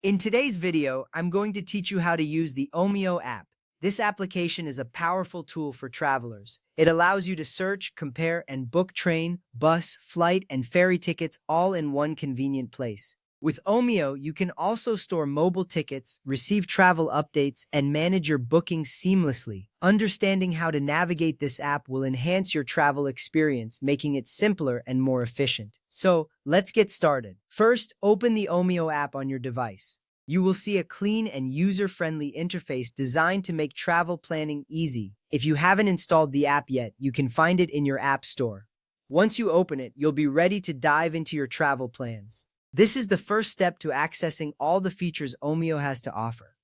In today's video, I'm going to teach you how to use the Omio app. This application is a powerful tool for travelers. It allows you to search, compare, and book train, bus, flight, and ferry tickets all in one convenient place. With Omio, you can also store mobile tickets, receive travel updates, and manage your bookings seamlessly. Understanding how to navigate this app will enhance your travel experience, making it simpler and more efficient. So, let's get started. First, open the Omio app on your device. You will see a clean and user-friendly interface designed to make travel planning easy. If you haven't installed the app yet, you can find it in your app store. Once you open it, you'll be ready to dive into your travel plans. This is the first step to accessing all the features Omio has to offer.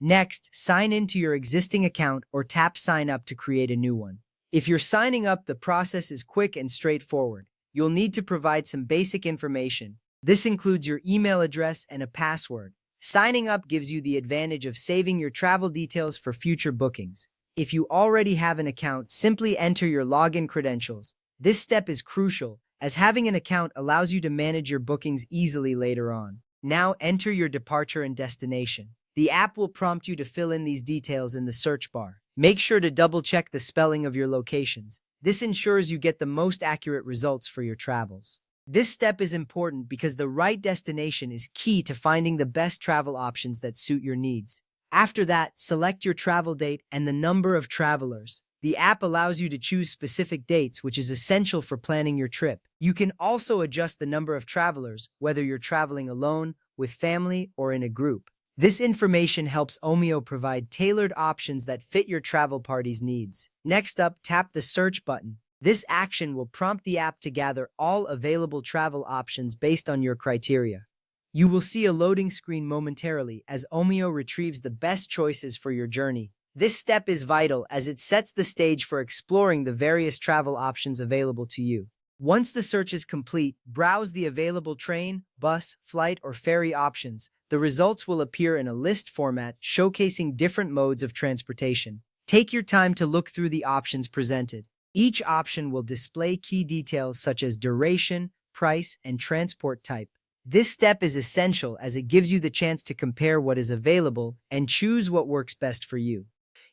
Next, sign into your existing account or tap Sign Up to create a new one. If you're signing up, the process is quick and straightforward. You'll need to provide some basic information. This includes your email address and a password. Signing up gives you the advantage of saving your travel details for future bookings. If you already have an account, simply enter your login credentials. This step is crucial, as having an account allows you to manage your bookings easily later on. Now enter your departure and destination. The app will prompt you to fill in these details in the search bar. Make sure to double-check the spelling of your locations. This ensures you get the most accurate results for your travels. This step is important because the right destination is key to finding the best travel options that suit your needs. After that, select your travel date and the number of travelers. The app allows you to choose specific dates, which is essential for planning your trip. You can also adjust the number of travelers, whether you're traveling alone, with family, or in a group. This information helps Omio provide tailored options that fit your travel party's needs. Next up, tap the search button. This action will prompt the app to gather all available travel options based on your criteria. You will see a loading screen momentarily as Omio retrieves the best choices for your journey. This step is vital as it sets the stage for exploring the various travel options available to you. Once the search is complete, browse the available train, bus, flight, or ferry options. The results will appear in a list format showcasing different modes of transportation. Take your time to look through the options presented. Each option will display key details such as duration, price, and transport type. This step is essential as it gives you the chance to compare what is available and choose what works best for you.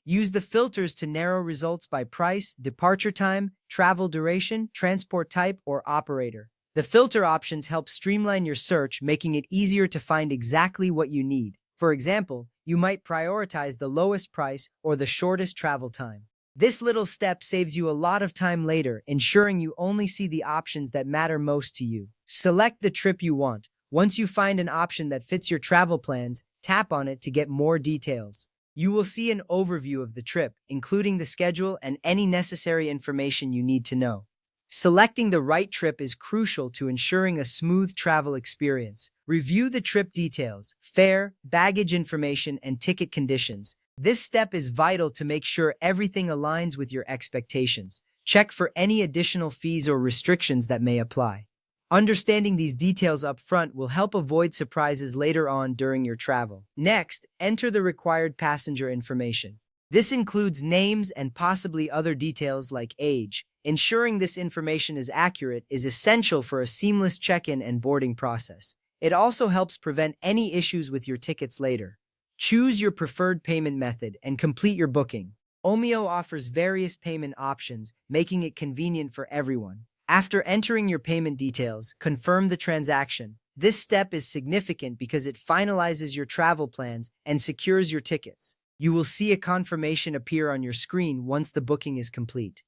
Use the filters to narrow results by price, departure time, travel duration, transport type, or operator. The filter options help streamline your search, making it easier to find exactly what you need. For example, you might prioritize the lowest price or the shortest travel time. This little step saves you a lot of time later, ensuring you only see the options that matter most to you. Select the trip you want. Once you find an option that fits your travel plans, tap on it to get more details. You will see an overview of the trip, including the schedule and any necessary information you need to know. Selecting the right trip is crucial to ensuring a smooth travel experience. Review the trip details, fare, baggage information, and ticket conditions. This step is vital to make sure everything aligns with your expectations. Check for any additional fees or restrictions that may apply. Understanding these details up front will help avoid surprises later on during your travel. Next, enter the required passenger information. This includes names and possibly other details like age. Ensuring this information is accurate is essential for a seamless check-in and boarding process. It also helps prevent any issues with your tickets later. Choose your preferred payment method and complete your booking. Omio offers various payment options, making it convenient for everyone. After entering your payment details, confirm the transaction. This step is significant because it finalizes your travel plans and secures your tickets. You will see a confirmation appear on your screen once the booking is complete.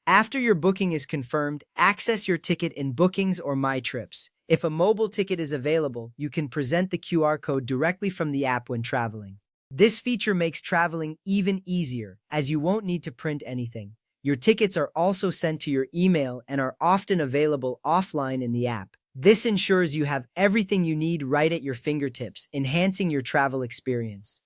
After your booking is confirmed, access your ticket in Bookings or My Trips. If a mobile ticket is available, you can present the QR code directly from the app when traveling. This feature makes traveling even easier, as you won't need to print anything. Your tickets are also sent to your email and are often available offline in the app. This ensures you have everything you need right at your fingertips, enhancing your travel experience.